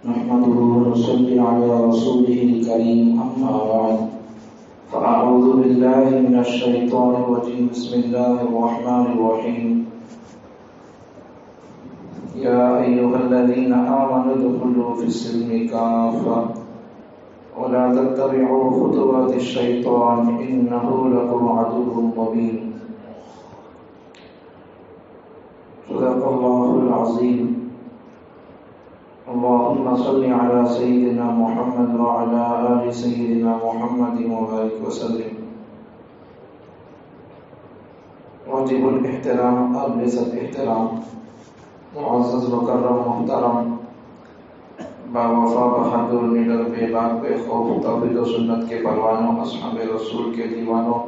نحمده ونصلي على رسوله الكريم أما بعد فأعوذ بالله من الشيطان الرجيم بسم الله الرحمن الرحيم يا أيها الذين آمنوا ادخلوا في السلم كافة ولا تتبعوا خطوات الشيطان إنه لكم عدو مبين صدق الله العظيم اللهم صل على سيدنا محمد وعلى آل سيدنا محمد وبارك وسلم. واجب الاحترام ابلغ احترام معزز مکرم محترم باوفا بہادر نڈر بے باک بے خوف توحید و سنت کے پروانوں اصحاب رسول کے دیوانوں،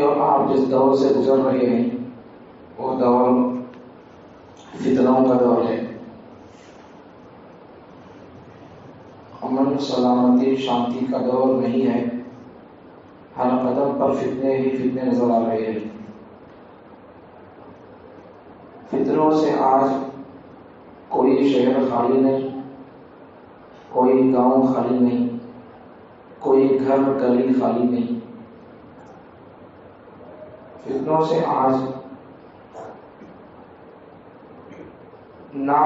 اور آپ جس دور سے گزر رہے ہیں وہ دور فتنوں کا دور ہے. امن سلامتی شانتی کا دور نہیں ہے. ہر قدم پر فتنے ہی فتنے نظر آ رہے ہیں. فتنوں سے آج کوئی شہر خالی نہیں، کوئی گاؤں خالی نہیں، کوئی گھر گلی خالی نہیں. فتنوں سے آج نہ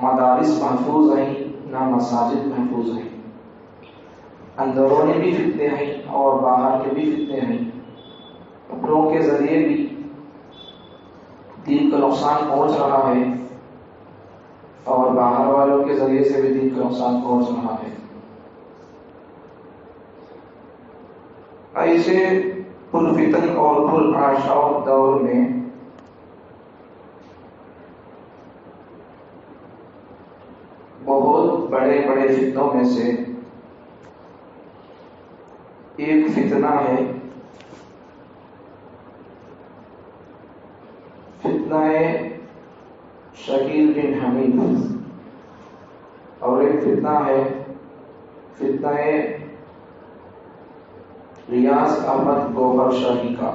مدارس محفوظ ہیں نہ مساجد محفوظ ہیں. اندرونی بھی فتنے ہیں اور باہر کے بھی فتنے ہیں. کپڑوں کے ذریعے بھی دین کا نقصان پہنچ رہا ہے اور باہر والوں کے ذریعے سے بھی دین کا نقصان پہنچ رہا ہے. ایسے پرفتن اور پرآشاؤ دور میں بہت بڑے بڑے فتنوں میں سے ایک فتنہ ہے فتنہ شکیل بن حمید، اور ایک فتنہ ہے فتنہ ریاض احمد گوہر شاہی کا.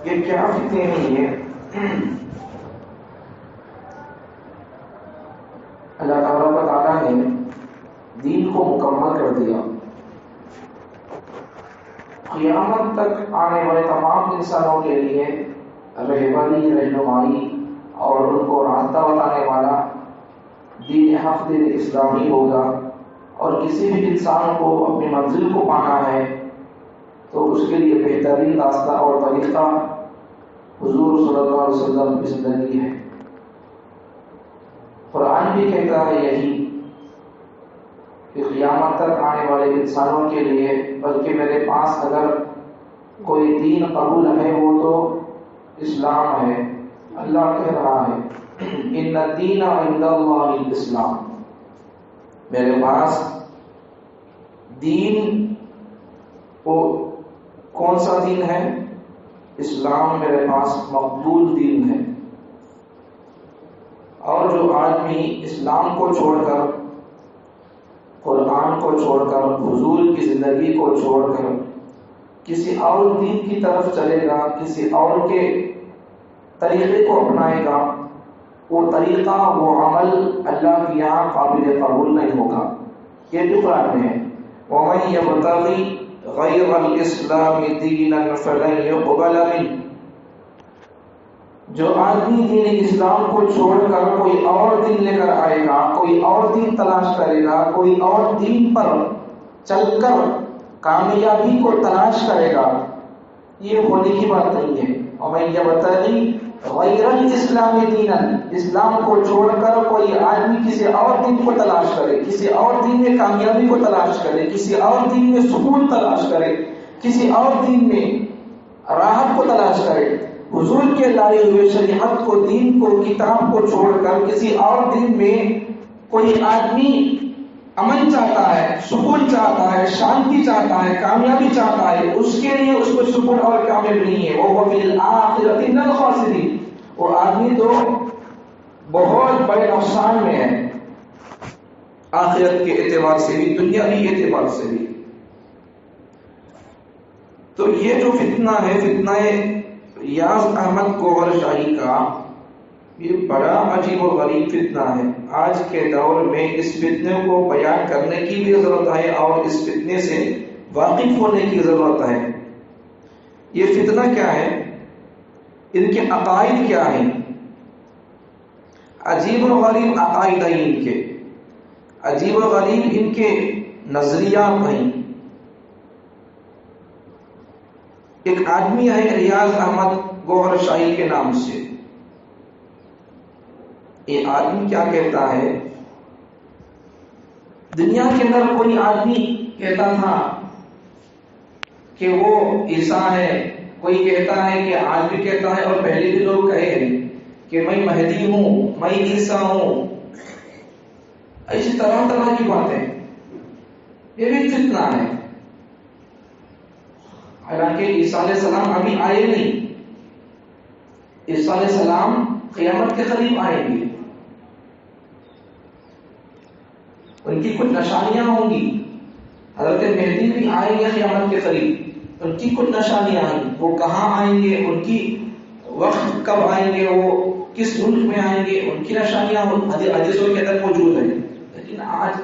یہ کیا فتنے نہیں ہے؟ اللہ تعالیٰ نے دین کو مکمل کر دیا. قیامت تک آنے والے تمام انسانوں کے لیے رہبری، رہنمائی اور ان کو راستہ بتانے والا دین حق، دین اسلامی ہوگا. اور کسی بھی انسان کو اپنی منزل کو پانا ہے تو اس کے لیے بہترین راستہ اور طریقہ حضور صلی اللہ علیہ وسلم کی زندگی ہے. قرآن بھی کہتا ہے یہی کہ قیامت تک آنے والے انسانوں کے لیے، بلکہ میرے پاس اگر کوئی دین قبول ہے وہ تو اسلام ہے. اللہ کہہ رہا ہے ان الدین عند اللہ الاسلام، میرے پاس دین وہ کون سا دین ہے؟ اسلام میرے پاس مقبول دین ہے. اور جو آدمی اسلام کو چھوڑ کر، قرآن کو چھوڑ کر، حضور کی زندگی کو چھوڑ کر کسی اور دین کی طرف چلے گا، کسی اور کے طریقے کو اپنائے گا، وہ طریقہ، وہ عمل اللہ کے یہاں قابل قبول نہیں ہوگا. یہ بھی قرآن میں ہے وَمَن يَبْتَغِي غَيْرَ الْإِسْلَامِ دِينًا فَلَن يُقْبَلَ مِنْهُ، جو آدمی دین اسلام کو چھوڑ کر کوئی اور دین لے کر آئے گا، کوئی اور دین تلاش کرے گا، کوئی اور دین پر چل کر کامیابی کو تلاش کرے گا، یہ ہونے کی بات نہیں ہے. وَمَن يَبْتَغِي غیر الاسلام دینا، اسلام کو چھوڑ کر کوئی آدمی کسی اور دین کو تلاش کرے، کسی اور دین میں کامیابی کو تلاش کرے، کسی اور دین میں سکون تلاش کرے، کسی اور دین میں راحت کو تلاش کرے، حضور کے لائے ہوئے شریعت کو، دین کو، کتاب کو چھوڑ کر کسی اور دین میں کوئی آدمی امن چاہتا ہے، سکون چاہتا ہے، شانتی چاہتا ہے، کامیابی چاہتا ہے، اس کے لیے اس کو سکون اور کامیابی نہیں ہے. وہ بالآخرۃ من الخاسرین، وہ آدمی تو بہت بڑے نقصان میں ہے، آخرت کے اعتبار سے بھی، دنیاوی اعتبار سے بھی. تو یہ جو فتنہ ہے، فتنہ ریاض احمد گوہر شاہی کا، یہ بڑا عجیب و غریب فتنہ ہے۔ آج کے دور میں اس فتنے کو بیان کرنے کی بھی ضرورت ہے اور اس فتنے سے واقف ہونے کی ضرورت ہے۔ یہ فتنہ کیا ہے؟ ان کے عقائد کیا ہیں؟ عجیب و غریب عقائد ہیں ان کے، عجیب و غریب ان کے نظریات ہیں۔ ایک آدمی ہے ریاض احمد گوہر شاہی کے نام سے، یہ آدمی کیا کہتا ہے؟ دنیا کے اندر کوئی آدمی کہتا تھا کہ وہ عیسیٰ ہے، کوئی کہتا ہے کہ آج بھی کہتا ہے، اور پہلے بھی لوگ کہے کہ میں مہدی ہوں، میں عیسیٰ ہوں، ایسی طرح طرح کی باتیں، یہ بھی فتنہ ہے۔ حالانکہ عیسیٰ علیہ السلام ابھی آئے نہیں، عیسیٰ علیہ السلام قیامت کے قریب آئیں گے، ان کی کچھ نشانیاں ہوں گی، حضرت مہدی بھی آئیں گے قیامت کے قریب، ان کی کچھ نشانیاں ہیں، وہ کہاں آئیں گے، ان کی وقت کب آئیں گے، وہ کس ملک میں آئیں گے، ان کی نشانیاں حدیثوں کے اندر موجود ہیں۔ لیکن آج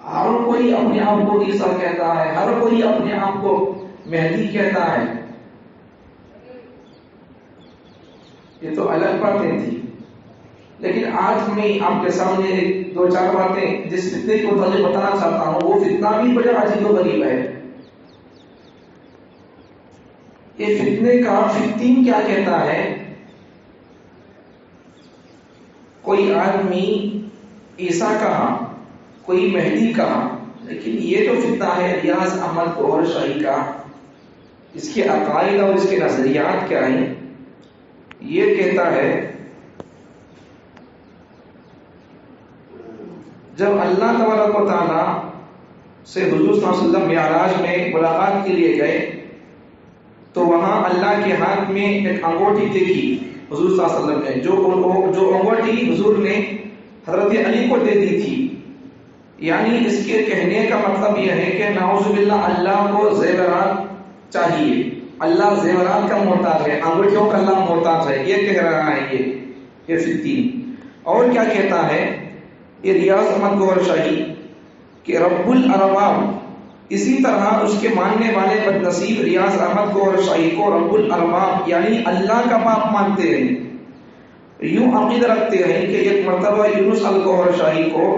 ہر کوئی اپنے آپ کو عیسیٰ کہتا ہے، ہر کوئی اپنے آپ کو مہدی کہتا ہے، یہ تو الگ باتیں تھی۔ لیکن آج میں آپ کے سامنے ایک دو چار باتیں جس فتنے کو متعلق بتانا چاہتا ہوں، وہ فتنہ بھی بڑا عجیب و غریب ہے۔ یہ فتنے کا فتین کیا کہتا ہے؟ کوئی آدمی عیسیٰ کہا، کوئی مہدی کہا، لیکن یہ جو فتنہ ہے ریاض احمد گوہر شاہی کا، اس کے عقائد اور اس کے نظریات کیا ہیں؟ یہ کہتا ہے جب اللہ تبارک و تعالیٰ سے حضور صلی اللہ علیہ وسلم معراج میں ملاقات کے لیے گئے تو وہاں اللہ کے ہاتھ میں ایک انگوٹھی دیکھی حضور صلی اللہ علیہ وسلم نے، جو انگوٹھی حضور نے حضرت علی کو دے دی تھی۔ یعنی اس کے کہنے کا مطلب یہ ہے کہ نعوذ باللہ اللہ کو زیورات چاہیے، اللہ زیورات کا محتاج ہے، انگوٹھیوں کا اللہ محتاج ہے، یہ کہہ رہا ہے یہ فتین۔ اور کیا کہتا ہے یہ ریاض احمد گوہر شاہی کہ رب الارباب، اسی طرح اس کے ماننے والے بد نصیب ریاض احمد گوہر شاہی کو رب الارباب یعنی اللہ کا باپ مانتے ہیں، یوں عقیدہ رکھتے ہیں کہ ایک مرتبہ یونس الگوہر شاہی کو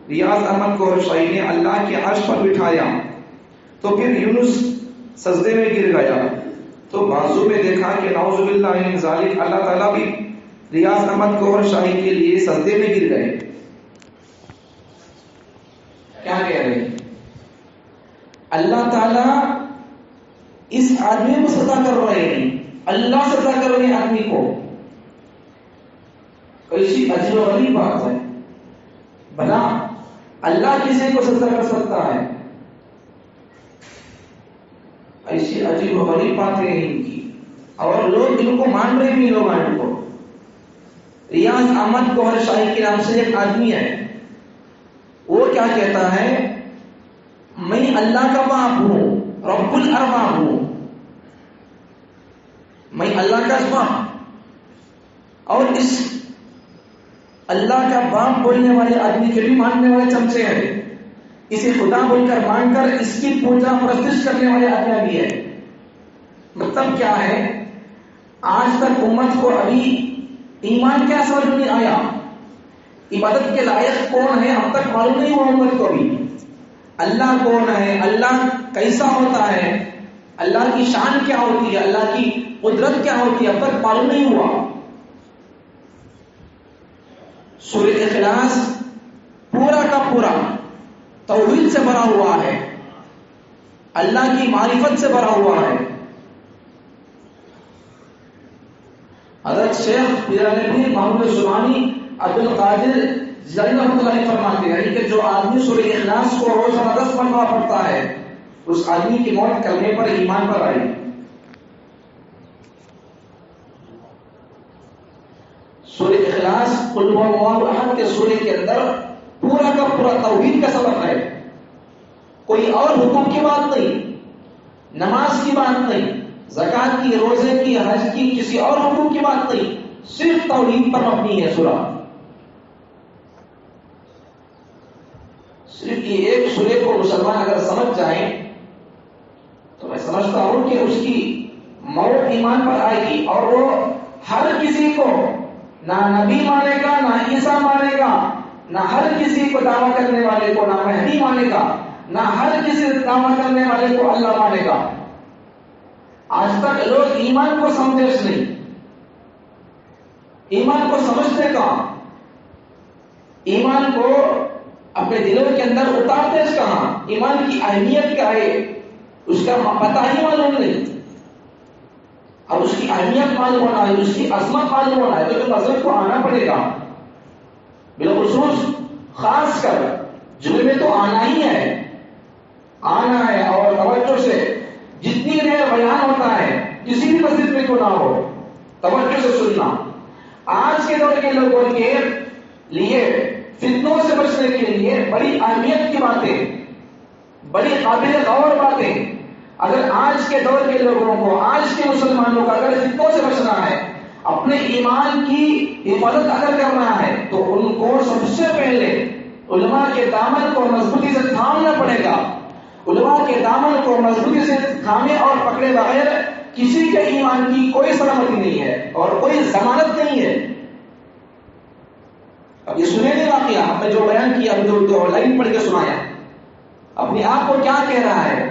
ریاض احمد گوہر شاہی نے اللہ کے عرش پر بٹھایا تو پھر یونس سجدے میں گر گیا، تو بازو میں دیکھا کہ نعوذ باللہ من ذالک اللہ تعالیٰ بھی ریاض احمد گوہر شاہی کے لیے سجدے میں گر گئے۔ کیا کہہ رہے ہیں؟ اللہ تعالیٰ اس آدمی کو سزا کر رہے ہیں، اللہ سزا کر رہے ہیں آدمی کو، ایسی عجیب و غریب بات ہے۔ بھلا اللہ کسی کو سزا کر سکتا ہے؟ ایسی عجیب و غریب باتیں ہیں ان کی، اور لوگ ان کو مان رہے بھی لوگ ان کو۔ ریاض احمد گوہر شاہی کے نام سے ایک آدمی ہے، وہ کیا کہتا ہے؟ میں اللہ کا باپ ہوں، رب الارباب ہوں، میں اللہ کا باپ، اور اس اللہ کا باپ بولنے والے آدمی کے بھی ماننے والے چمچے ہیں، اسے خدا بول کر مان کر اس کی پوجا پرستش کرنے والے آدمی بھی ہے۔ مطلب کیا ہے؟ آج تک امت کو ابھی ایمان کیا سمجھ نہیں آیا، عبادت کے لائق کون ہے اب تک معلوم نہیں ہوا امت کو بھی، اللہ کون ہے، اللہ کیسا ہوتا ہے، اللہ کی شان کیا ہوتی ہے، اللہ کی قدرت کیا ہوتی ہے، اب تک معلوم نہیں ہوا۔ سورہ اخلاص پورا کا پورا توحید سے بھرا ہوا ہے، اللہ کی معرفت سے بھرا ہوا ہے۔ حضرت شیخ پیرالنبی محمد سبحانی عبد القادر جیلانی رحمۃ اللہ علیہ فرماتے ہیں کہ جو آدمی سورہ اخلاص کو روزانہ 10 مرتبہ پڑھتا ہے اس آدمی کی موت کرنے پر ایمان پر آئی۔ سورہ اخلاص قل هو اللہ احد کے سورہ کے اندر پورا کا پورا توحید کا سبق ہے، کوئی اور حکم کی بات نہیں، نماز کی بات نہیں، زکات کی، روزے کی، حج کی، کسی اور حقوق کی بات نہیں، صرف توحید پر مبنی ہے سورہ۔ صرف یہ ایک سورے کو مسلمان اگر سمجھ جائیں تو میں سمجھتا ہوں کہ اس کی موت ایمان پر آئے گی، اور وہ ہر کسی کو، نہ نبی مانے گا، نہ عیسیٰ مانے گا، نہ ہر کسی کو دعویٰ کرنے والے کو نہ مہدی مانے گا، نہ ہر کسی دعویٰ کرنے والے کو اللہ مانے گا۔ آج تک لوگ ایمان کو سمجھے نہیں، ایمان کو سمجھتے کہاں، ایمان کو اپنے دلوں کے اندر اتارتے کہاں، ایمان کی اہمیت کیا ہے اس کا پتہ ہی معلوم نہیں، اور اس کی اہمیت معلوم ہونا ہے، اس کی عظمت معلوم ہونا ہے تو مذہب کو آنا پڑے گا، بالخصوص خاص کر جمعے میں تو آنا ہی ہے، آنا ہے، اور توجہ سے جتنی دیر بیان ہوتا ہے کسی بھی مسجد میں کیوں نہ ہو توجہ سے سننا۔ آج کے دور کے لوگوں کے لیے فتنوں سے بچنے کے لیے بڑی اہمیت کی باتیں، بڑی قابل غور باتیں، اگر آج کے دور کے لوگوں کو، آج کے مسلمانوں کو اگر فتنوں سے بچنا ہے، اپنے ایمان کی حفاظت اگر کرنا ہے تو ان کو سب سے پہلے علماء کے دامن کو مضبوطی سے تھامنا پڑے گا۔ علماء کے دامن کو مضبوطی سے تھامے اور پکڑے بغیر کسی کے ایمان کی کوئی سلامتی نہیں ہے اور کوئی ضمانت نہیں ہے۔ اب یہ سنے نہیں واقعہ، ہم نے جو بیان کیا، جو لائن پڑھ کے سنایا، اپنے آپ کو کیا کہہ رہا ہے؟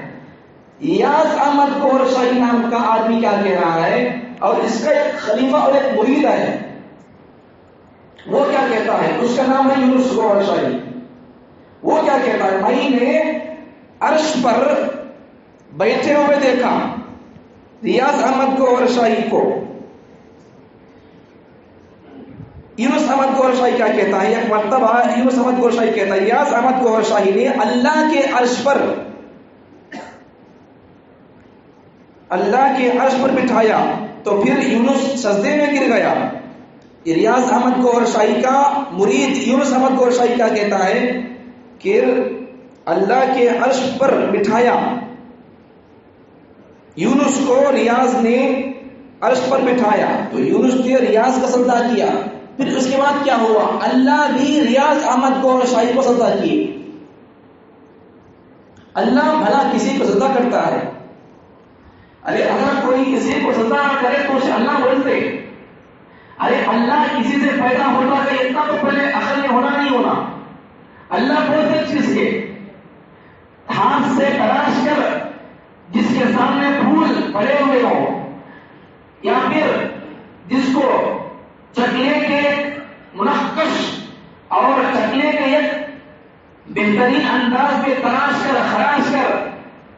یاس احمد گوہر شاہی نام کا آدمی کیا کہہ رہا ہے، اور اس کا ایک خلیفہ اور ایک مرید ہے، وہ کیا کہتا ہے؟ اس کا نام ہے یونس گوہر شاہی۔ وہ کیا کہتا ہے؟ میں نے عرش پر بیٹھے ہوئے دیکھا ریاض احمد گوہر شاہی کو۔ یونس احمد گوہر شاہی کیا کہتا ہے؟ ایک مرتبہ یونس احمد گوہر شاہی کہتا ہے ریاض احمد گوہر شاہی نے اللہ کے عرش پر بٹھایا تو پھر یونس سجدے میں گر گیا۔ ریاض احمد گوہر شاہی کا مرید یونس احمد گوہر شاہی کیا کہتا ہے کہ اللہ کے عرش پر بٹھایا، یونس کو ریاض نے عرش پر بٹھایا تو یونس نے ریاض کا سجدہ کیا، پھر اس کے بعد کیا ہوا؟ اللہ بھی ریاض احمد گوہر شاہی کو سجدہ کیے۔ اللہ بھلا کسی کو سجدہ کرتا ہے؟ ارے اگر کوئی کسی کو سجدہ نہ کرے تو اسے اللہ بولتے؟ ارے اللہ کسی سے پیدا ہوتا ہے اتنا تو پہلے عقل میں ہونا نہیں ہونا؟ اللہ بولتے چیز کے ہاتھ سے تلاش کر جس کے سامنے پھول پڑے ہوئے ہو، یا پھر جس کو چکلے کے منقش اور چکلے کے ایک بہترین انداز میں تلاش کر خراش کر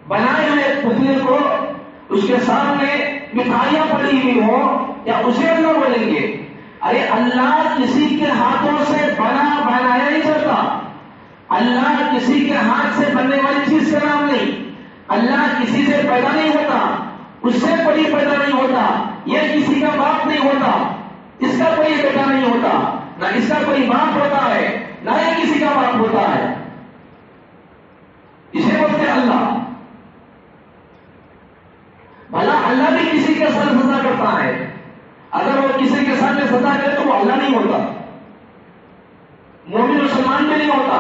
بنائے ہوئے پتلے کو اس کے سامنے مٹھائیاں پڑی ہوئی ہو، یا اسے اللہ بولیں گے؟ ارے اللہ کسی کے ہاتھوں سے بنایا نہیں جاتا، اللہ کسی کے ہاتھ سے بننے والی چیز کا نام نہیں، اللہ کسی سے پیدا نہیں ہوتا، اس سے کوئی پیدا نہیں ہوتا، یہ کسی کا باپ نہیں ہوتا، اس کا کوئی بیٹا نہیں ہوتا، نہ اس کا کوئی باپ ہوتا ہے، نہ یہ کسی کا باپ ہوتا ہے، اسے بولتے اللہ۔ بھلا اللہ بھی کسی کے ساتھ سجدہ کرتا ہے، اگر وہ کسی کے سامنے سجدہ کرے تو وہ اللہ نہیں ہوتا، مومن مسلمان میں نہیں ہوتا،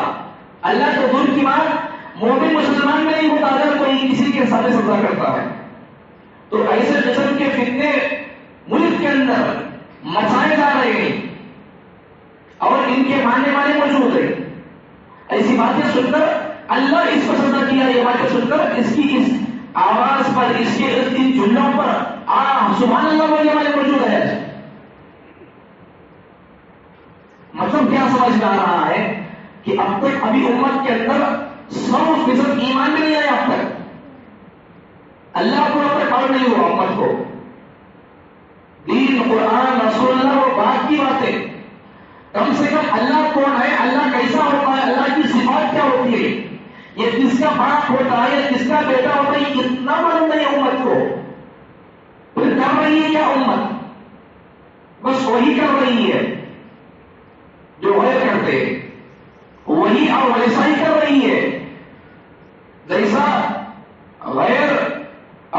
اللہ تو دور کی بات مومن مسلمان میں نہیں ہوتا اگر کوئی کسی کے سامنے سجدہ کرتا ہے۔ تو ایسے قسم کے فتنے ملک کے اندر مچائے جا رہے ہیں اور ان کے ماننے والے موجود ہیں۔ ایسی باتیں سن کر اللہ اس کو سجدہ کیا، یہ باتیں سن کر اس کی اس آواز پر، اس کے ان جملوں پر سبحان اللہ بولنے والے موجود ہے۔ مطلب کیا سمجھ میں آ رہا ہے کہ اب تک ابھی امت کے اندر 100% ایمان میں نہیں آیا، اب تک اللہ کو پر قابل نہیں ہوا امت کو۔ دین، قرآن، رسول اللہ وہ بات کی باتیں، کم سے کم اللہ کون ہے، اللہ کیسا ہوتا ہے، اللہ کی صفات کیا ہوتی ہے، یہ کس کا باپ ہوتا ہے، کس کا بیٹا ہوتا ہے، اتنا معلوم نہیں امت کو۔ پھر کر رہی ہے کیا امت؟ بس وہی کر رہی ہے جو غیر کرتے، وہی اور ویسا ہی کر رہی ہے جیسا غیر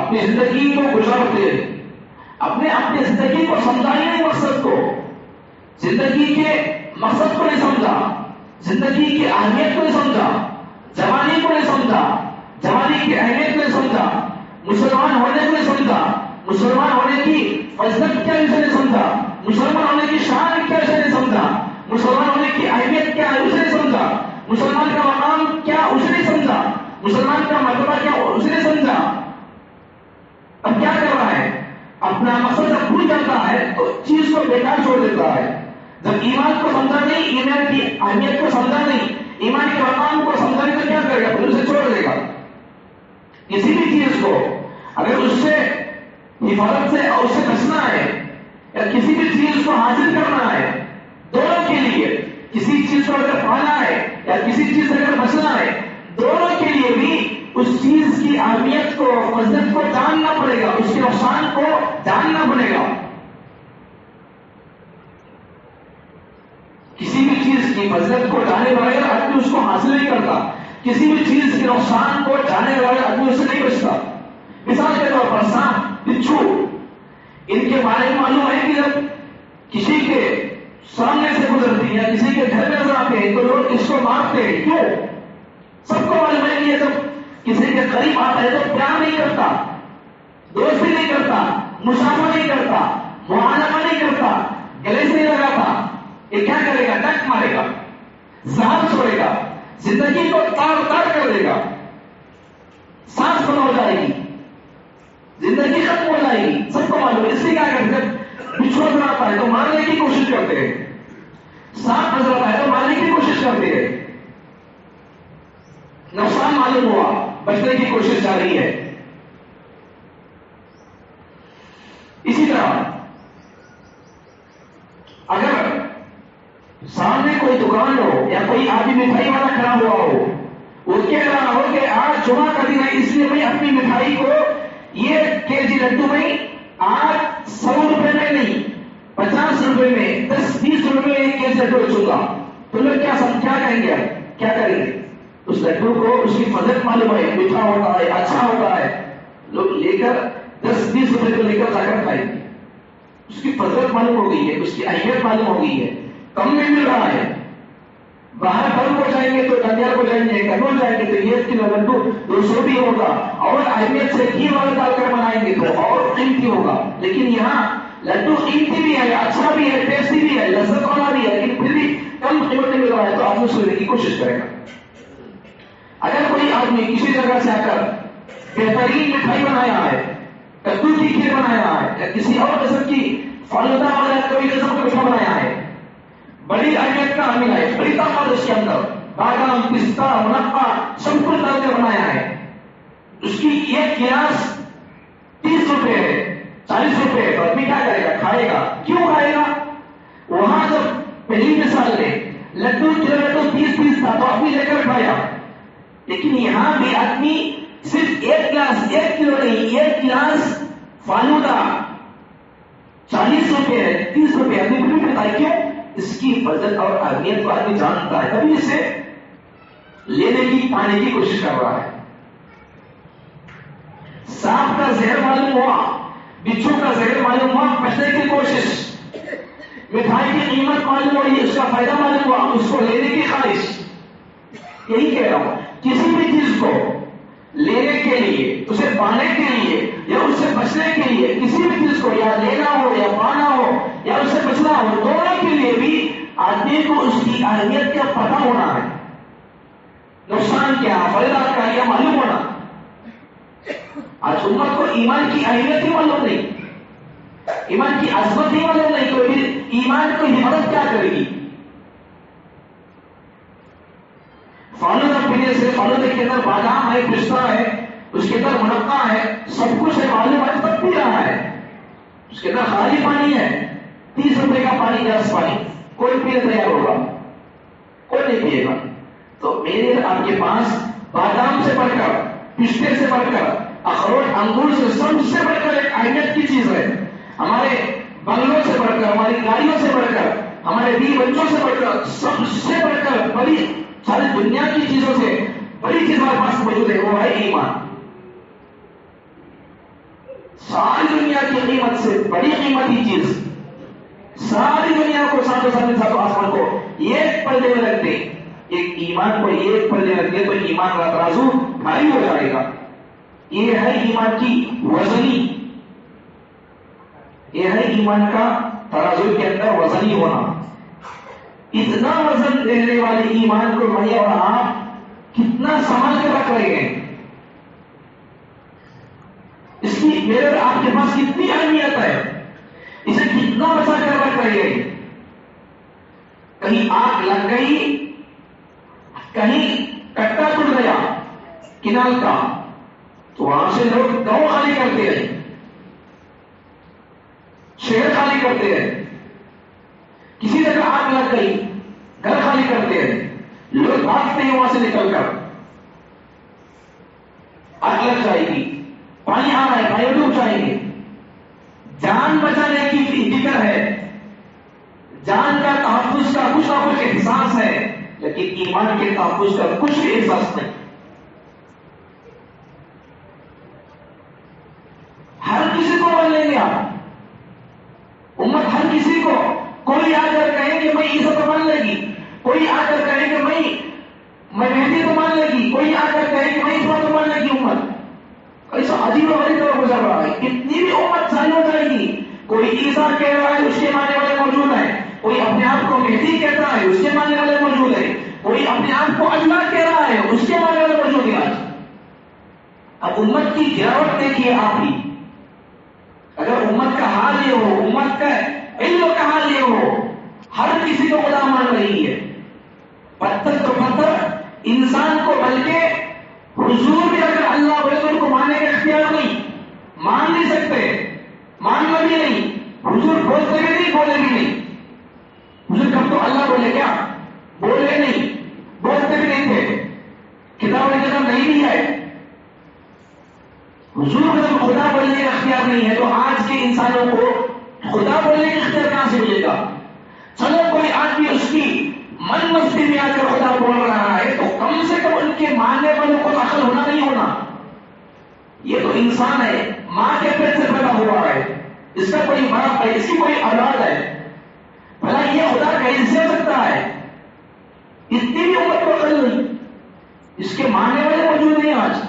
اپنی زندگی کو گزارتے اپنی زندگی کو سمجھا ہی نہیں مقصد کو، زندگی کے مقصد کو نہیں سمجھا، زندگی کی اہمیت کو نہیں سمجھا، جوانی کو نہیں سمجھا، جوانی کی اہمیت کو نہیں سمجھا، مسلمان ہونے کو نہیں سمجھا، مسلمان ہونے کی فضیلت کیا اسے نہیں سمجھا، مسلمان ہونے کی شان کیا اسے نہیں سمجھا، مسلمان ہونے کی اہمیت کیا ہے اسے نہیں سمجھا، مسلمان کا مقام کیا اسے نہیں سمجھا، مسلمان کا مرتبہ کیا اسے نہیں سمجھا. اب کیا کر رہا ہے؟ اپنا مقصد جب بھول جاتا ہے تو چیز کو بیکار چھوڑ دیتا ہے. جب ایمان کو سمجھا نہیں، ایمان کی اہمیت کو سمجھا نہیں، ایمان کے مقام کو سمجھا نہیں تو کیا کرے گا؟ پھر اسے چھوڑ دے گا. کسی بھی چیز کو اگر اس سے حفاظت سے اور اس سے بچنا ہے یا کسی بھی چیز کو حاصل کرنا ہے، دونوں کے لیے، کسی چیز کو اگر پانا ہے یا کسی چیز سے اگر بچنا ہے، دونوں کے لیے بھی اس چیز کی اہمیت کو، فضیلت کو جاننا پڑے گا، اس کے نقصان کو جاننا پڑے گا. کسی بھی چیز کی فضیلت کو جانے بغیر آدمی اس کو حاصل نہیں کرتا، کسی بھی چیز کے نقصان کو جانے بغیر آدمی اس سے نہیں بچتا. مثال کے طور پر سانپ، بچھو، ان کے بارے میں معلوم ہے کہ جب کسی کے سامنے سے گزرتی ہیں یا کسی کے گھر میں نظر آتے ہیں تو لوگ اس کو مارتے ہیں. کیوں؟ سب کو معلوم ہے کہ جب کسی کے قریب آتا ہے تو پیار نہیں کرتا، دوستی نہیں کرتا، مشافہ نہیں کرتا، معانقہ نہیں کرتا، گلے سے نہیں لگاتا. یہ کیا کرے گا؟ ڈک مارے گا، زہر چھوڑے گا، زندگی کو تاڑ تاڑ کر دے گا، سانس ختم ہو جائے گی، زندگی ختم ہو جائے گی. سب کو معلوم ہے. اس لیے کیا کرتے ہیں؟ بچھو نظر آتا ہے تو مارنے کی کوشش کرتے ہیں، سانپ نظر آتا ہے تو مارنے کی کوشش کرتے ہیں. نقصان معلوم ہوا، بچنے کی کوشش جاری ہے. اسی طرح اگر سامنے کوئی دکان ہو یا کوئی آدمی مٹھائی والا کھڑا ہوا ہو، وہ کہہ رہا ہو کہ آج جمعہ کا دن ہے اس لیے میں اپنی مٹھائی کو یہ کیجی لڈو میں آج 100 روپے میں نہیں، 50 روپے میں، 10-20 روپے میں ایک کیجی لڈو بیچوں گا. تو لوگ کیا کہیں گے؟ کیا کریں گے؟ اس لڈو کو اس کی فضیلت معلوم ہے، میٹھا ہوتا ہے، اچھا ہوتا ہے، لوگ لے کر 10-20 روپے کو لے کر جا کر کھائیں گے. اس کی فضیلت معلوم ہو گئی ہے، اس کی اہمیت معلوم ہو گئی ہے. کم میں مل رہا ہے. باہر بل کو جائیں گے تو ڈنگر کو جائیں گے، کنول جائیں گے تو یہ کلو لڈو 200 بھی ہوگا، اور اہمیت سے گھی والا ڈال کر بنائیں گے تو اور قیمتی ہوگا. لیکن یہاں لڈو قیمتی بھی ہے، اچھا بھی ہے، ٹیسٹی بھی ہے، لذت والا بھی ہے، لیکن پھر بھی کم قیمت میں مل رہا ہے تو آدمی اس کو لینے کی کوشش کرے گا. اگر کوئی آدمی کسی جگہ سے آ کر بہترین مٹھائی بنایا ہے، کدو کی کھیر بنایا ہے یا کسی اور قسم کی فالودہ والا کوئی قسم کا میٹھا بنایا ہے، بڑی اہمیت کا حامل ہے، بڑی طاقت اس کے اندر، بادام، پستہ، منقع سب کچھ ڈال کر بنایا ہے، اس کی ایک گلاس 30 روپے ہے، 40 روپے ہے، تو آدمی کیا کرے گا؟ کھائے گا. کیوں کھائے گا؟ وہاں جب پہلی مثال میں لڈو کلو لڈو 30 تھا تو آدمی لے کر کھایا. لیکن یہاں بھی آدمی صرف ایک گلاس، 1 کلو نہیں، 1 گلاس فالودہ 40 روپے ہے، 30 روپے آدمی بھی بتائے. کیوں؟ اس کی فضیلت اور اہمیت کو آدمی جانتا ہے، تبھی اسے لینے کی، پانے کی کوشش کر رہا ہے. سانپ کا زہر معلوم ہوا، بچھو کا زہر معلوم ہوا، بچنے کی کوشش. مٹھائی کی قیمت معلوم ہوئی، اس کا فائدہ معلوم ہوا، اس کو لینے کی خواہش. یہی کہہ رہا ہوں، کسی بھی چیز کو لینے کے لیے، اسے پانے کے لیے یا اس سے بچنے کے لیے، کسی بھی چیز کو یا لینا ہو یا پانا ہو یا اس سے بچنا ہو، دونوں کے لیے بھی آدمی کو اس کی اہمیت کا پتہ ہونا ہے. نقصان کیا، فائدہ کیا، یہ معلوم ہونا. آج امت کو ایمان کی اہمیت ہی معلوم نہیں، ایمان کی عظمت ہی معلوم نہیں، تو پھر ایمان کو حفاظت کیا کرے گی؟ فالودہ پینے سے، فالودہ کے اندر بادام ہے، پستہ ہے، اس کے اندر منقع ہے، سب کچھ ہے، معلوم ہے، تب پی رہا ہے. اس کے اندر خالی پانی ہے، 30 روپے کا پانی، گلاس پانی، کوئی پینے تیار ہوگا؟ کوئی نہیں پیے گا. تو میرے آپ کے پاس بادام سے بڑھ کر، پستے سے بڑھ کر، اخروٹ، انگور سے سب سے بڑھ کر ایک اہمیت کی چیز ہے. ہمارے بنگلوں سے بڑھ کر، ہماری گاڑیوں سے بڑھ کر، ہمارے بیوی بچوں سے بڑھ کر، سب سے بڑھ کر، بڑی ساری دنیا کی چیزوں سے بڑی چیز ہمارے پاس موجود ہے، وہ ہے ایمان. ساری دنیا کی قیمت سے بڑی قیمتی چیز، ساری دنیا کو ساتوں آسمان کو ایک پردے میں رکھ دے، ایک ایمان کو ایک پردے میں رکھ دے تو ایمان کا ترازو بھاری ہو جائے گا۔ یہ ہے ایمان کی وزنی، یہ ہے ایمان کا ترازو کے اندر وزنی ہونا۔ اتنا وزن دینے والے ایمان کو میں اور آپ کتنا سنبھال کے رکھ رہے ہیں، اس کی میرے اور آپ کے پاس کتنی اہمیت ہے، اسے کتنا بچا کر رکھ رہے ہیں۔ کہیں آگ لگ گئی، کہیں کٹا ٹوٹ گیا کنال کا، تو وہاں سے لوگ گاؤں خالی کرتے ہیں، شہر خالی کرتے ہیں۔ کسی جگہ آگ لگ گئی، گھر خالی کرتے ہیں، لوگ بھاگتے ہیں وہاں سے نکل کر۔ آگ لگ جائے گی، پانی آ رہا ہے، پانی ڈوب جائیں گے۔ جان بچانے کی فکر ہے، جان کا تحفظ کا کچھ نہ کچھ احساس ہے، لیکن ایمان کے تحفظ کا کچھ بھی احساس نہیں۔ ہر کسی کو مان لیں گے آپ، امت ہر کسی کو، کوئی آ کر کہے کہ میں عیسیٰ تو مان لے گی، کوئی آ کر کہے کہ میں مہدی تو مان لے گی، کوئی آ کر کہے کہ میں عیسیٰ تو مان لے گی۔ امت ایسا عجیب و غریب طرح گزر رہا ہے، کتنی بھی امت ثانی ہو جائے گی، کوئی عیسیٰ کہہ رہا ہے اس کے ماننے والے موجود ہیں، کوئی اپنے آپ کو مہدی کہتا ہے اس کے ماننے والے موجود ہیں، کوئی اپنے آپ کو اللہ کہہ رہا ہے اس کے ماننے والے موجود ہیں۔ آج اب امت کی گراوٹ دیکھیے آپ ہی، اگر امت کا حال یہ ہو، امت کا علم کا حال یہ ہو، ہر کسی کو خدا مان رہی ہے، پتھر تو پتھر انسان کو، بلکہ حضور بھی اگر اللہ بولے تو ان کو ماننے کا اختیار نہیں، مان نہیں سکتے، ماننا بھی نہیں، حضور بولتے بھی نہیں، بولے بھی نہیں۔ حضور کب تو اللہ بولے کیا؟ بولے نہیں، بولتے بھی نہیں تھے، کتاب میں جگہ نہیں بھی ہے۔ حضور کو جب خدا بولنے کا اختیار نہیں ہے تو آج کے انسانوں کو خدا بولنے کا اختیار کہاں سے ملے گا؟ چلو کوئی آدمی اس کی من مستی میں آ کر خدا بول رہا ہے تو کم سے کم ان کے ماننے والوں کو عقل ہونا نہیں ہونا۔ یہ تو انسان ہے، ماں کے پیٹ سے پیدا ہوا ہے، اس کا کوئی باپ ہے، اس کی کوئی اولاد ہے، بھلا یہ خدا کیسے ہو سکتا ہے؟ اتنی بھی امت کو عقل نہیں، اس کے ماننے والے موجود نہیں آج۔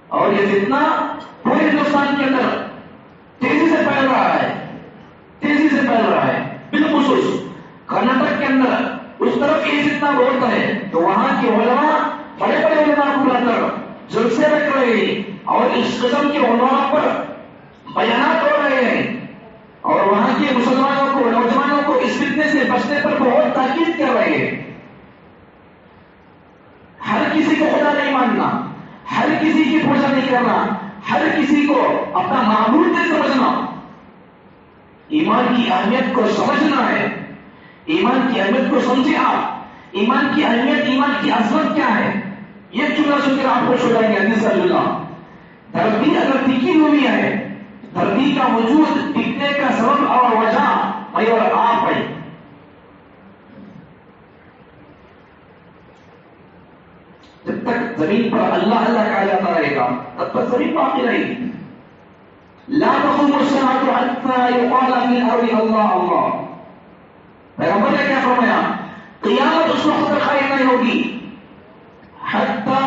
اور یہ فتنہ پورے ہندوستان کے اندر تیزی سے پھیل رہا ہے، تیزی سے پھیل رہا ہے، بالخصوص کرناٹک کے اندر اس طرف یہ فتنہ بہت ہے تو وہاں کے علماء بڑے بڑے علماء کو لا کر جلسے رکھ رہے ہیں اور اس قسم کے علماء پر بیانات ہو رہے ہیں، اور وہاں کے مسلمانوں کو، نوجوانوں کو اس فتنے سے بچنے پر بہت تاکید کر رہے ہیں۔ ہر کسی کو خدا نہیں ماننا، ہر کسی کی پوجا نہیں کرنا، ہر کسی کو اپنا معبود نہیں سمجھنا، ایمان کی اہمیت کو سمجھنا ہے۔ ایمان کی اہمیت کو سمجھے آپ، ایمان کی اہمیت، ایمان کی عظمت کیا ہے؟ یہ جملہ سن کر آپ کو چھوڑائیں گے حدیث صلی اللہ، دھرتی اگر ٹکی ہوئی ہے، دھرتی کا وجود ٹکنے کا سبب اور وجہ میں اور آپ ہے۔ جب تک زمین پر اللہ اللہ کہا جاتا رہے گا تب تک زمین باقی رہے گی۔ لا تقوم الساعة حتى يقال في الأرض اللہ اللہ۔ پیغمبر نے کیا فرمایا؟ قیامت اس وقت تک قائم نہیں ہوگی حتى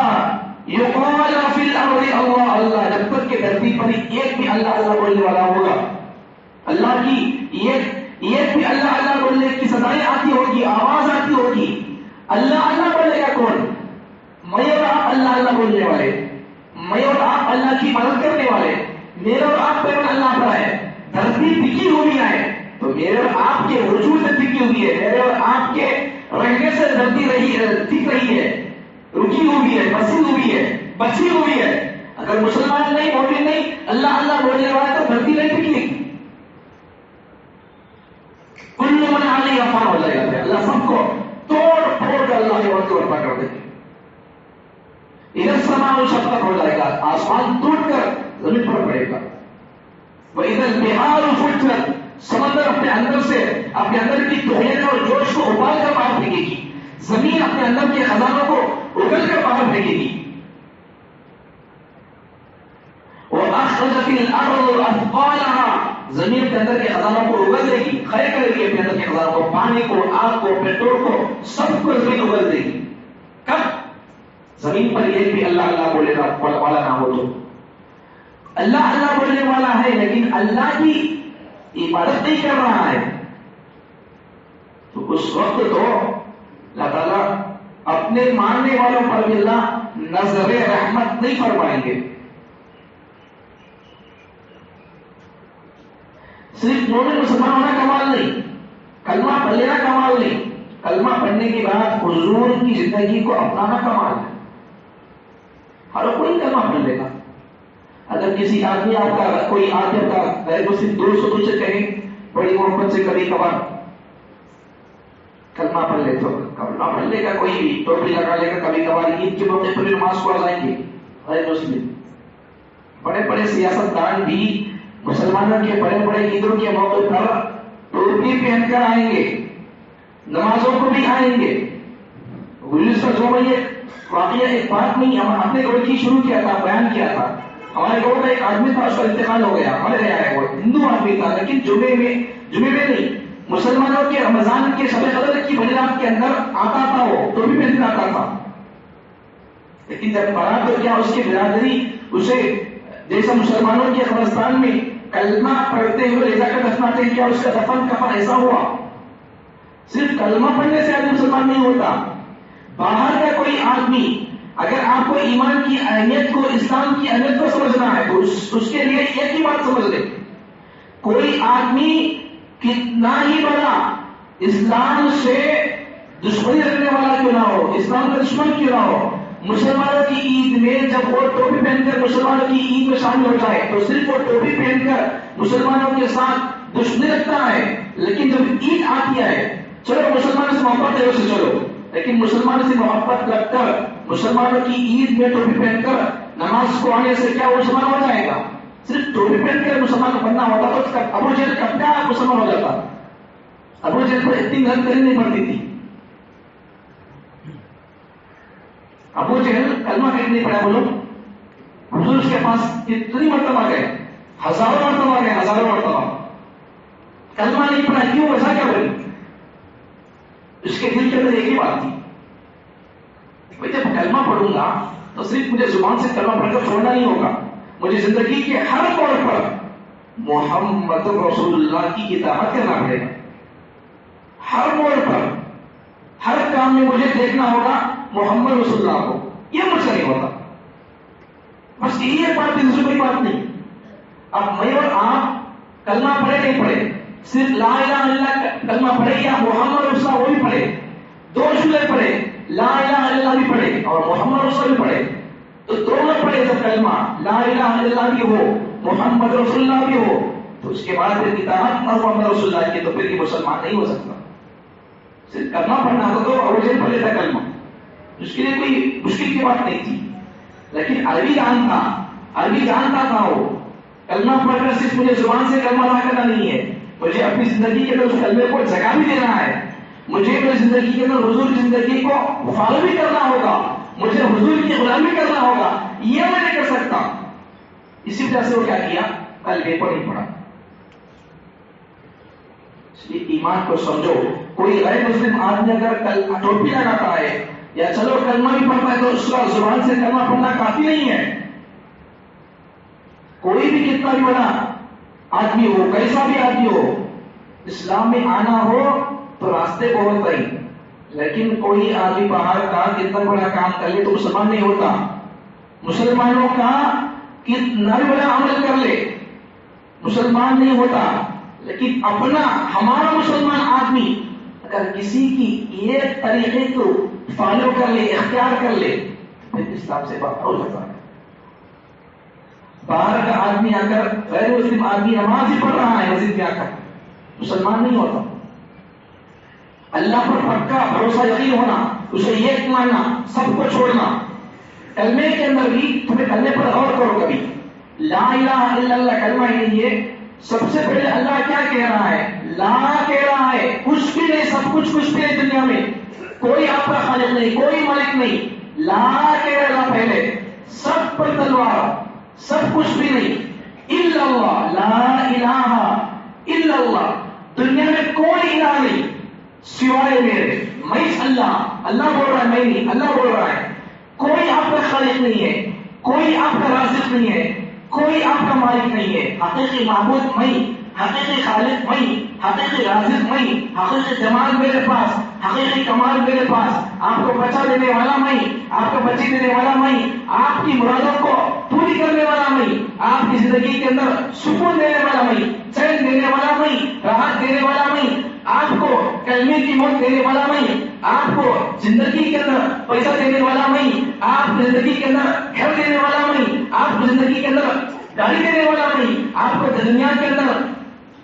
يقال في الأرض اللہ اللہ، جب تک کہ دھرتی پر ایک بھی اللہ اللہ بولنے والا ہوگا، اللہ کی ایک بھی اللہ اللہ بولنے کی صدائیں آتی ہوگی، آواز آتی ہوگی۔ اللہ اللہ بولے گا کون؟ میں اور آپ اللہ اللہ بولنے والے، میں اور آپ اللہ کی مدد کرنے والے، میرا اور آپ پر اللہ پر ہے۔ دھرتی ٹکی ہوئی ہے تو میرے اور آپ کے وجود سے ٹکی ہوئی ہے، میرے اور آپ کے رہنے سے دھرتی ٹک رہی ہے، رکی ہوئی ہے، بسی ہوئی ہے، بچی ہوئی ہے۔ اگر مسلمان نہیں، مومن نہیں، اللہ اللہ بولنے والا تو دھرتی نہیں ٹکی گی، کل من علیہا فان ہو جائے گا، اللہ سب کو توڑ پھوڑ کر اللہ کے وقت برپا کر دے گا۔ ادھر سامان شفقت ہو جائے گا، آسمان ٹوٹ کر زمین پر پڑے گا۔ وَإِذَا الْبِحَارُ فُجِّرَتْ، سمندر اپنے اندر سے، اپنے اندر کی توہین اور جوش کو ابال کر باہر پھینکے گی، زمین اپنے اندر کے خزانوں کو اگل کر باہر پھینکے گی۔ وَأَخْرَجَتِ اخرجت الارض اثقالها، زمین کے اندر کے خزانوں کو اگل دے گی، کھڑے کرے گی اپنے اندر کے خزانوں کو، پانی کو، آگ کو، پیٹرول کو، سب کو زمین اگل دے گی. کب؟ زمین پر ایک بھی اللہ اللہ بولے والا نہ ہو. تو اللہ اللہ بولنے والا ہے لیکن اللہ کی عبادت نہیں کر رہا ہے، تو اس وقت تو اللہ تعالیٰ اپنے ماننے والوں پر بھی اللہ نظر رحمت نہیں فرمائیں گے. صرف مومن مسلمان ہونا کمال نہیں، کلمہ پڑھ لینا کمال نہیں، کلمہ پڑھنے کے بعد حضور کی زندگی کو اپنانا کمال ہے. ہر کوئی کلمہ پڑھ لے گا. اگر کسی آدمی آپ کا کوئی آدمی کا غیر مسلم دوست ہو سے کہیں بڑی محبت سے کبھی کبھار کلمہ پڑھ لے، تو کلمہ پڑھ لے گا، کوئی بھی ٹوپی لگا لے گا، کبھی کبھار عید کے موقع پر نماز کو آ جائیں گے. غیر مسلم بڑے بڑے سیاست دان بھی مسلمانوں کے بڑے بڑے عیدوں کے موقع پر ٹوپی پہن کر آئیں گے، نمازوں کو بھی آئیں گے. گزشتہ 2 مہینے واقعہ ایک بات نہیں، ہم اپنے گھر کی شروع کیا تھا، بیان کیا تھا. ہمارے گھر کا ایک آدمی تھا، اس کا انتقال ہو گیا، مر گیا ہے. وہ ہندو آدمی تھا لیکن جمعے میں نہیں، مسلمانوں کے رمضان کے شب قدر کی بڑی رات کے اندر آتا تھا، وہ ٹوپی پہن کر آتا تھا. لیکن جب مرا تو کیا اس کی برادری اسے جیسا مسلمانوں کے قبرستان میں کلمہ پڑھتے ہوئے لے جا کر دفناتے ہیں، کیا اس کا دفن کفن ایسا ہوا؟ صرف کلمہ پڑھنے سے آدمی مسلمان نہیں ہوتا. باہر کا کوئی آدمی اگر آپ کو ایمان کی اہمیت کو، اسلام کی اہمیت کو سمجھنا ہے تو اس کے لیے ایک ہی بات سمجھ لے، کوئی آدمی کتنا ہی بڑا اسلام سے دشمنی رکھنے والا کیوں نہ ہو، اسلام کا دشمن کیوں نہ ہو، مسلمانوں کی عید میں جب وہ ٹوپی پہن کر مسلمانوں کی عید میں شامل ہو جائے تو صرف وہ ٹوپی پہن کر مسلمانوں کے ساتھ دشمنی رکھتا ہے. لیکن جب عید آتی ہے، چلو مسلمانوں سے محبت ہے اسے چلو، لیکن مسلمانوں سے محبت رکھ کر مسلمانوں کی عید میں ٹوپی پہن کر نماز کو آنے سے کیا وہ مسلمان ہو جائے گا؟ صرف ٹوپی پہن کر مسلمان بننا ہوتا تو ابو جہل کب کیا مسلمان ہو جاتا. ابو جہل کو اتنی محنت کرنی نہیں پڑتی تھی. ابو جہل کلمہ کتنی پڑھا بولو؟ حضور اس کے پاس کتنی مرتبہ گئے؟ ہزاروں مرتبہ گئے، ہزاروں مرتبہ. کلمہ نہیں پڑھا، کیوں؟ وجہ کیا بولی؟ اس کے دل کے اندر ایک ہی بات تھی، میں جب کلمہ پڑھوں گا تو صرف مجھے زبان سے کلمہ پڑھ کر چھوڑنا نہیں ہوگا، مجھے زندگی کے ہر طور پر محمد رسول اللہ کی اطاعت کرنا پڑے گا. ہر موڑ پر، ہر کام میں مجھے دیکھنا ہوگا محمد رسول اللہ کو. یہ مجھ سے نہیں ہوتا. بس یہی ایک بات، دوسری کوئی بات نہیں. اب میں اور آپ کلمہ پڑھے نہیں پڑھے، صرف لا الہ الا اللہ کلمہ پڑھے یا محمد رسول اللہ وہ بھی پڑھے، 2 شعبے پڑھے، لا الہ الا اللہ بھی پڑھے اور محمد رسول اللہ بھی پڑھے، تو دونوں پڑھے جب کلمہ لا الہ الا اللہ بھی ہو، محمد رسول اللہ بھی ہو، تو اس کے بعد پھر اطاعت محمد رسول اللہ کی، تو پھر یہ مسلمان نہیں ہو سکتا. صرف کلمہ پڑھنا تو ابو جہل پڑھ لیتا کلمہ، اس کے لیے کوئی مشکل کی بات نہیں تھی. لیکن عربی جانتا تھا وہ. کلمہ پڑھ کر صرف مجھے زبان سے کلمہ ادا کرنا نہیں ہے، مجھے اپنی زندگی کے اندر اس کلمے کو جگہ بھی دینا ہے. مجھے اپنی زندگی کے اندر حضور کی زندگی کو فالو بھی کرنا ہوگا، مجھے حضور کی غلامی کرنا ہوگا. یہ میں نہیں کر سکتا. اسی وجہ سے وہ کیا کیا؟ کل پیپر نہیں پڑھا. اس لیے ایمان کو سمجھو. کوئی غیر مسلم آدمی اگر ٹوپی لگاتا ہے یا چلو کلمہ بھی پڑھتا ہے تو اس کا زبان سے کلمہ پڑھنا کافی نہیں ہے. کوئی بھی کتنا بھی بڑا آدمی ہو، کیسا بھی آدمی ہو، اسلام میں آنا ہو تو راستے بہت صحیح. لیکن کوئی آدمی باہر کا کتنا بڑا کام کر لے تو مسلمان نہیں ہوتا. مسلمانوں کا کتنا بھی بڑا عمل کر لے مسلمان نہیں ہوتا. لیکن اپنا ہمارا مسلمان آدمی اگر کسی کی ایک طریقے کو فالو کر لے، اختیار کر لے، پھر اسلام سے باہر ہو جاتا ہے. باہر کا آدمی اگر غیر مسلم آدمی نماز ہی پڑھ رہا ہے مسجد میں آ کر، مسلمان نہیں ہوتا. اللہ پر پکا بھروسہ یقین ہونا، اسے ایک ماننا، سب کو چھوڑنا. کلمے کے اندر بھی تمہیں کلمے پر غور کرو. کبھی لا الہ الا اللہ کلمہ ہی نہیں ہے. سب سے پہلے اللہ کیا کہہ رہا ہے؟ لا کہہ رہا ہے. کچھ بھی نہیں، سب کچھ بھی نہیں دنیا میں. کوئی آپ کا خالق نہیں، کوئی مالک نہیں. لا کہہ رہا پہلے، سب پر تلوار، سب کچھ بھی نہیں. الا اللہ، لا الہ الا اللہ، دنیا میں کوئی الہ نہیں سوائے میرے، میں اللہ، اللہ بول رہا ہے میں نہیں، اللہ بول رہا ہے کوئی آپ کا خالق نہیں ہے، کوئی آپ کا رازق نہیں ہے، کوئی آپ کا مالک نہیں ہے، حقیقی معبود میں، حقیقی خالق میں، حقیقی رازق میں، حقیقی جمال میرے پاس، حقیقی کمال میرے پاس، آپ کو بچا دینے والا میں، آپ کو بچی دینے والا میں، آپ کی مرادوں کو پوری کرنے والا میں، آپ کی زندگی کے اندر سکون دینے والا میں، چین دینے والا میں، راحت دینے والا میں، آپ کو کلمے کی موت دینے والا میں، آپ کو زندگی کے اندر پیسہ دینے والا میں، آپ کی زندگی کے اندر گھر دینے والا میں، آپ کی زندگی کے اندر گاڑی دینے والا میں، آپ کو دنیا کے اندر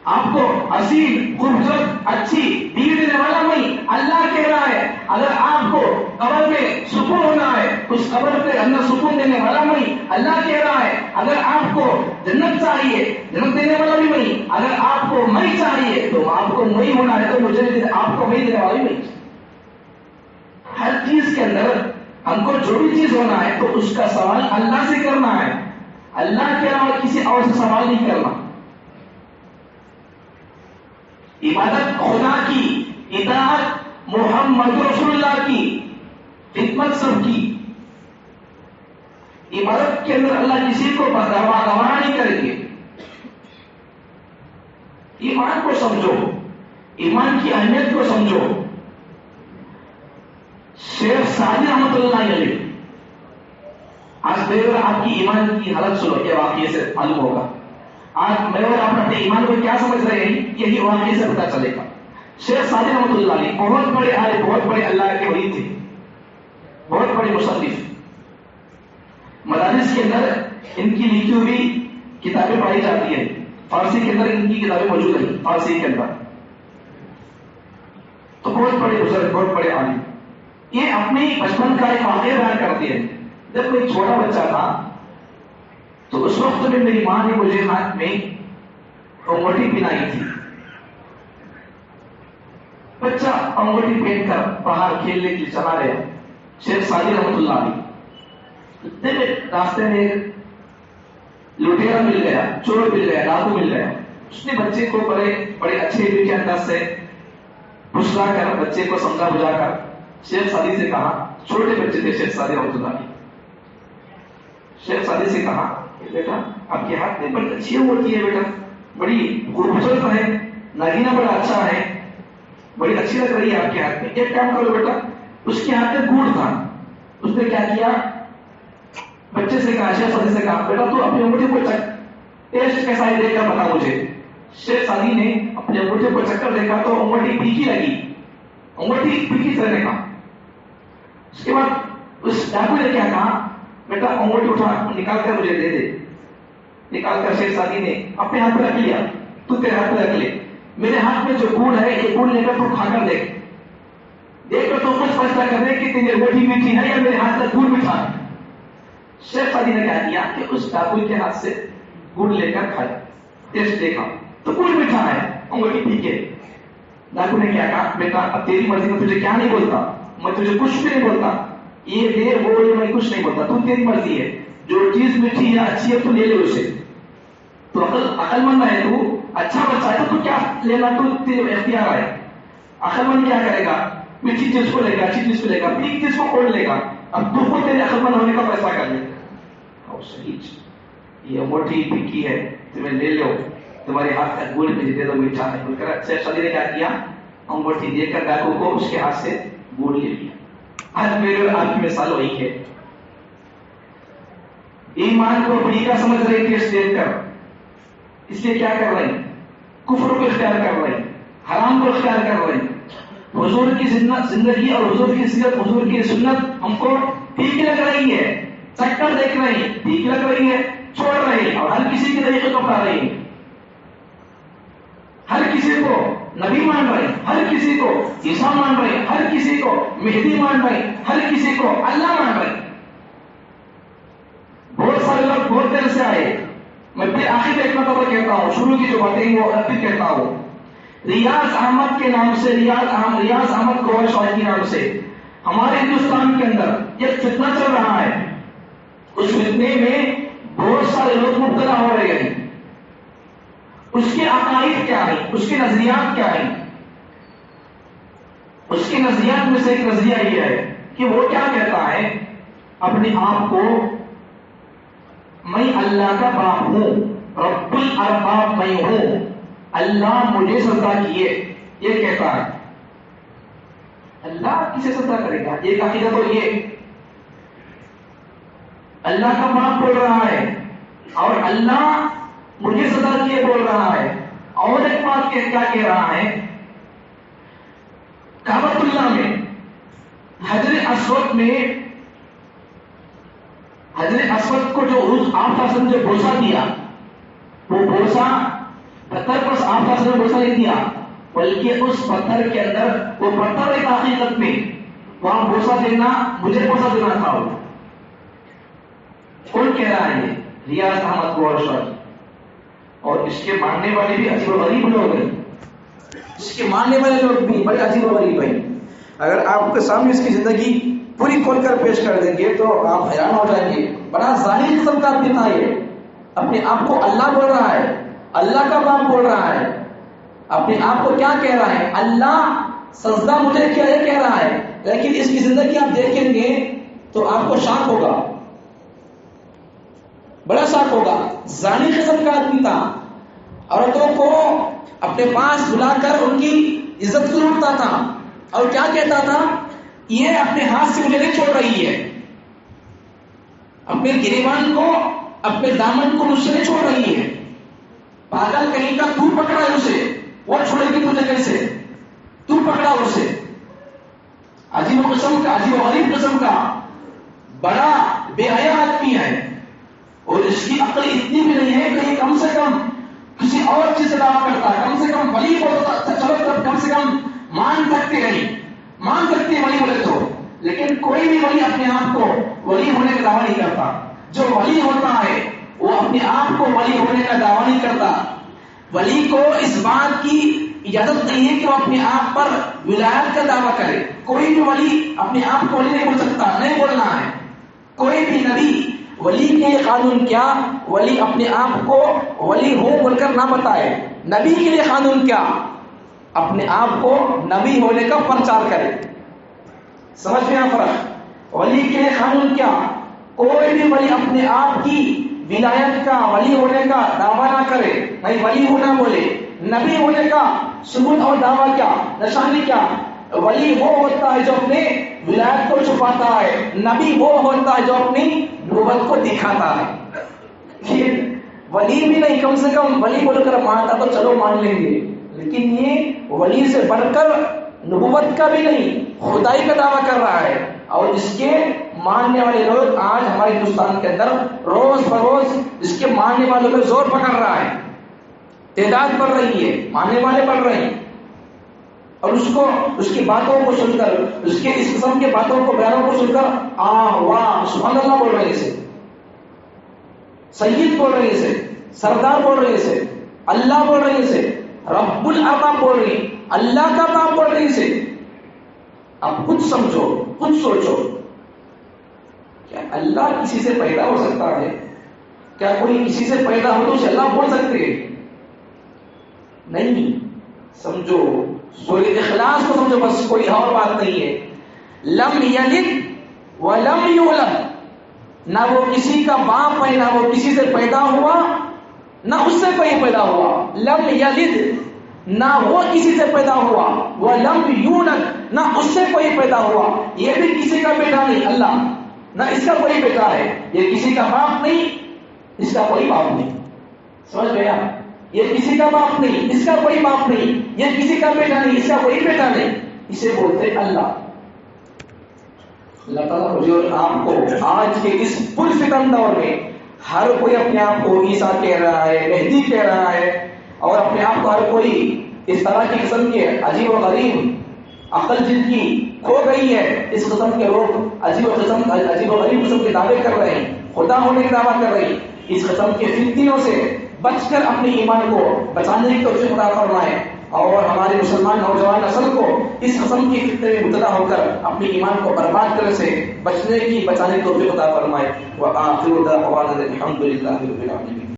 آپ کو حسین خوبصورت اچھی بیوی دینے والا میں، اللہ کہہ رہا ہے اگر آپ کو قبر میں سکون ہونا ہے اس قبر کے اندر سکون دینے والا میں، اللہ کہہ رہا ہے اگر آپ کو جنت چاہیے جنت دینے والا بھی میں، اگر آپ کو میں چاہیے تو آپ کو میں ہونا ہے تو مجھے آپ کو میں دینے والا بھی میں۔ ہر چیز کے اندر ہم کو جو بھی چیز ہونا ہے تو اس کا سوال اللہ سے کرنا ہے، اللہ کے علاوہ کسی اور سے سوال نہیں کرنا۔ عبادت خدا کی، اطاعت محمد رسول اللہ کی، خدمت سب کی۔ عبادت کے اندر اللہ کسی کو گواہ نہیں کریں گے۔ ایمان کو سمجھو، ایمان کی اہمیت کو سمجھو۔ شیخ سعدی رحمۃ اللہ علیہ، آج میرے اور آپ کی ایمان کی حالت سنو، یہ واقعے سے معلوم ہوگا۔ آج میرے اور آپ اپنے ایمان کو کیا سمجھ رہے ہیں یہی واقعے سے پتہ چلے گا۔ شیخ سعدی رحمۃ اللہ علیہ بہت بڑے عالم، بہت بڑے اللہ کے ولی تھے، بہت بڑے مصنف۔ مدارس کے اندر ان کی لکھی ہوئی کتابیں پڑھی جاتی ہیں، فارسی کے اندر ان کی کتابیں موجود ہیں، فارسی کے اندر۔ تو بہت بڑے بزرگ، بہت بڑے عالم، یہ اپنے بچپن کا ایک واقعہ بیان کرتے ہیں۔ جب میں چھوٹا بچہ تھا تو اس وقت میں میری ماں نے مجھے ہاتھ میں انگوٹھی پہنائی تھی۔ بچہ انگوٹھی پہن کر باہر کھیلنے کے لیے چلا گیا، شیخ سعدی رحمۃ اللہ علیہ۔ راستے میں لٹیرا مل گیا، چور مل گیا، ڈاکو مل گیا۔ اس نے بچے کو بڑے اچھے کے انداز سے پھسلا کر، بچے کو سمجھا بجھا کر شیخ سعدی سے کہا، چھوٹے بچے تھے شیخ سعدی رحمۃ اللہ علیہ، شیخ سعدی سے کہا بیٹا آپ کے ہاتھ میں بڑی اچھی انگوٹھی ہے، بیٹا بڑی خوبصورت ہے، نگینہ بڑا اچھا ہے، بڑی اچھی لگ رہی ہے آپ کے ہاتھ میں، ایک کام کرو بیٹا۔ اس کے ہاتھ میں گڑ تھا، اس نے کیا کیا، بچے سے کہا، شیخ سعدی سے کہا بیٹا تو اپنی انگوٹھی کو ٹیسٹ کیسا ہے دیکھ کر بتا مجھے۔ شیخ سعدی نے اپنے انگوٹھی کو چکر دیکھا تو انگوٹھی پھیکی لگی، انگوٹھی پھیکی طرح کا۔ اس کے بعد اس ڈاکو نے کیا کہا، بیٹا انگوٹھی اٹھا نکال کر مجھے دے دے۔ نکال کر شیخ سعدی نے اپنے ہاتھ میں رکھ لیا، تو تیرے ہاتھ میں رکھ لے، میرے ہاتھ میں جو گڑ ہے یہ گڑ لے کر تو کھا کر دیکھ، دیکھ کر تو کچھ فیصلہ کر دے کہ تیری انگوٹھی میٹھی ہے یا میرے ہاتھ کا گڑ میٹھا ہے۔ شیخ سعدی نے کیا کیا کہ اس ڈاکو کے ہاتھ سے گڑ لے کر کھایا، ٹیسٹ دیکھا تو گڑ میٹھا ہے، انگوٹھی ٹھیک ہے۔ ڈاکو نے کیا کہا، بیٹا اب تیری مرضی، میں تجھے کیا نہیں بولتا، میں تجھے کچھ بھی نہیں بولتا، یہ دے وہ یہ میں کچھ نہیں بولتا، تو تیری مرضی ہے، جو چیز میٹھی یا اچھی ہے تو لے لے اسے، تو عقل مند ہے، تو اچھا بچہ ہے تو کیا لینا تو تیرے اختیار ہے۔ عقل مند کیا کرے گا، میٹھی چیز کو لے گا، اچھی چیز کو لے گا، ٹھیک چیز کو کھول لے گا، اب تو خود تیرے عقل مند ہونے کا فیصلہ کر لے گا۔ صحیح، یہ انگوٹھی پھیکی ہے تمہیں لے لو، تمہارے ہاتھ کا گڑ مجھے دے دو، میٹھا ہے بول کر شیخ سعدی نے کیا کیا، انگوٹھی دے کر ڈاکو کو اس کے ہاتھ سے گڑ لے لیا۔ آج میرے اور آپ کی مثال وہی ہے، ایمان کو بڑی کا سمجھ رہے ٹیسٹ دیکھ کر، اس لیے کیا کر رہے ہیں، کفر کو اختیار کر رہے ہیں، حرام کو اختیار کر رہے ہیں۔ حضور کی زندگی اور حضور کی سیرت، حضور کی سنت ہم کو ٹھیک لگ رہی ہے، چکر دیکھ رہے ہیں، ٹھیک لگ رہی ہے، چھوڑ رہے ہیں اور ہر کسی کے طریقے کو اپنا رہے ہیں، ہر کسی کو نبی مان رہے ہیں، ہر کسی کو عیسیٰ مان رہے ہیں، ہر کسی کو مہدی مان رہے ہیں، ہر کسی کو اللہ مان رہے ہیں۔ بہت سارے لوگ بہت دیر سے آئے، میں پھر آخر ایک مرتبہ کہتا ہوں، شروع کی جو باتیں وہ پھر کہتا ہوں، ریاض احمد کے نام سے، ریاض احمد گوہر شاہ کے نام سے ہمارے ہندوستان کے اندر ایک فتنہ چل رہا ہے، اس فتنے میں بہت سارے لوگ مبتلا ہو رہے ہیں، اس کے عقائد کیا ہیں، اس کے نظریات کیا ہیں. اس کے نظریات میں سے ایک نظریہ یہ ہے کہ وہ کیا کہتا ہے اپنے آپ کو، میں اللہ کا باپ ہوں، رب الارباب میں ہوں، اللہ مجھے سجدہ کیے، یہ کہتا ہے. اللہ کسے سجدہ کرے گا؟ ایک عقیدہ تو یہ اللہ کا باپ بول رہا ہے اور اللہ مجھے سجدہ کیے بول رہا ہے. اور ایک بات کیا کہہ رہا ہے، کعبۃ اللہ میں حجر اسود میں، حجر اسود کو جو آپ کا نے بوسا دیا، وہ بوسا پتھر پر آپ کا نے بوسا نہیں دیا، بلکہ اس پتھر کے اندر وہ پتھر ایک حقیقت میں وہاں بوسا دینا، مجھے بوسا دینا تھا. وہ کون کہہ رہا ہے؟ ریاض احمد گوہر. اور اس کے ماننے والے بھی عجیب و غریب لوگ ہیں، اس کے ماننے والے لوگ بھی بڑے عجیب و غریب ہیں. اگر آپ کے سامنے اس کی زندگی پوری کھول کر پیش کر دیں گے تو آپ حیران ہو جائیں گے. بڑا ظاہری قسم کا آدمی تھا یہ، اپنے آپ کو اللہ بول رہا ہے، اللہ کا باپ بول رہا ہے، اپنے آپ کو کیا کہہ رہا ہے؟ اللہ سجدہ مجھے کیا یہ کہہ رہا ہے. لیکن اس کی زندگی آپ دیکھیں گے تو آپ کو شاک ہوگا، بڑا شاک ہوگا. ظاہری قسم کا آدمی تھا، عورتوں کو اپنے پاس بلا کر ان کی عزت لوٹتا تھا اور کیا کہتا تھا؟ یہ اپنے ہاتھ سے مجھے نہیں چھوڑ رہی ہے، اپنے گریبان کو، اپنے دامن کو مجھ سے نہیں چھوڑ رہی ہے. پاگل کہیں کا، تو پکڑا ہے اسے، وہ چھوڑے گی تجھے کیسے؟ تو پکڑا اسے. عجیب و قسم کا، عجیب و غریب قسم کا بڑا بے حیا آدمی ہے. اور اس کی عقل اتنی بھی نہیں ہے کہ یہ کم سے کم کسی اور چیز سے دعویٰ کرتا ہے. کم سے کم ولی بولتا، چلو تب کم سے کم مان سکتے نہیں، مان سکتے ولی بولے تو. لیکن کوئی بھی ولی اپنے آپ کو ولی ہونے کا دعویٰ نہیں کرتا. جو ولی ہوتا ہے وہ اپنے آپ کو ولی ہونے کا دعویٰ نہیں کرتا. ولی کو اس بات کی اجازت نہیں ہے کہ وہ اپنے آپ پر ولایت کا دعویٰ کرے. کوئی بھی ولی اپنے آپ کو ولی نہیں بول سکتا، نہیں بولنا ہے. کوئی بھی نبی، ولی کے قانون کیا؟ ولی اپنے آپ کو ولی ہوں بول کر نہ بتائے. نبی کے لیے قانون کیا؟ اپنے آپ کو نبی ہونے کا پرچار کرے. سمجھ میں آ فرق؟ ولی کے لیے قانون کیا؟ کوئی بھی ولی اپنے آپ کی ولایت کا، ولی ہونے کا دعویٰ نہ کرے. نہیں ولی ہونا بولے. نبی ہونے کا ثبوت اور دعویٰ کیا، نشانی کیا؟ ولی وہ ہوتا ہے جو اپنے ولایت کو چھپاتا ہے، نبی وہ ہوتا ہے جو اپنی نبوت کو دکھاتا ہے. ولی بھی نہیں، کم سے کم ولی بول کر مانتا تو چلو مان لیں گے، لیکن یہ ولی سے بڑھ کر نبوت کا بھی نہیں، خدائی کا دعویٰ کر رہا ہے. اور اس کے ماننے والے لوگ آج ہمارے ہندوستان کے اندر روز بروز اس کے ماننے والوں کو زور پکڑ رہا ہے. تعداد بڑھ رہی ہے، ماننے والے بڑھ رہے ہیں. اور اس کی باتوں کو سن کر، اس کے اس قسم کے باتوں کو، بیانوں کو سن کر واہ سبحان اللہ بول رہے سے، سید بول رہے سے، سردار بول رہے سے، اللہ بول رہے سے، رب الارباب بول رہے، اللہ کا باپ بول رہے سے. اب خود سمجھو، خود سوچو، کیا اللہ کسی سے پیدا ہو سکتا ہے؟ کیا کوئی کسی سے پیدا ہو تو اسے اللہ بول سکتے؟ نہیں. سمجھو، سورہ اخلاص کو سمجھو، بس کوئی اور بات نہیں ہے. لم یلد ولم یولد، نہ وہ کسی کا باپ ہے، نہ وہ کسی سے پیدا ہوا، نہ اس سے کوئی پیدا ہوا. لم یلد، نہ وہ کسی سے پیدا ہوا، ولم یولد، نہ اس سے کوئی پیدا ہوا. یہ بھی کسی کا بیٹا نہیں اللہ، نہ اس کا کوئی بیٹا ہے. یہ کسی کا باپ نہیں، اس کا کوئی باپ نہیں. سمجھ گیا؟ یہ کسی کا باپ نہیں، اس کا کوئی باپ نہیں. یہ کسی کا بیٹا نہیں، اس کا کوئی بیٹا نہیں. اسے بولتے اللہ. اللہ تعالیٰ مجھے اور آپ کو آج کے اس پرفتن دور میں ہر کوئی اپنے آپ کو عیسیٰ کہہ رہا ہے، مہدی کہہ رہا ہے، اور اپنے آپ کو ہر کوئی اس طرح کی قسم کے عجیب و غریب عقل جن کی کھو گئی ہے، اس قسم کے لوگ عجیب و غریب قسم کے دعوے کر رہے ہیں، خدا ہونے کے دعویٰ کر رہے ہیں. اس قسم کے فتنوں سے بچ کر اپنے ایمان کو بچانے کی توفیق عطا فرمائے، اور ہمارے مسلمان نوجوان نسل کو اس قسم کی فتنے میں مبتلا ہو کر اپنے ایمان کو برباد کرنے سے بچانے کی توفیق عطا فرمائے. وآخر دعوانا الحمد للہ رب العالمین.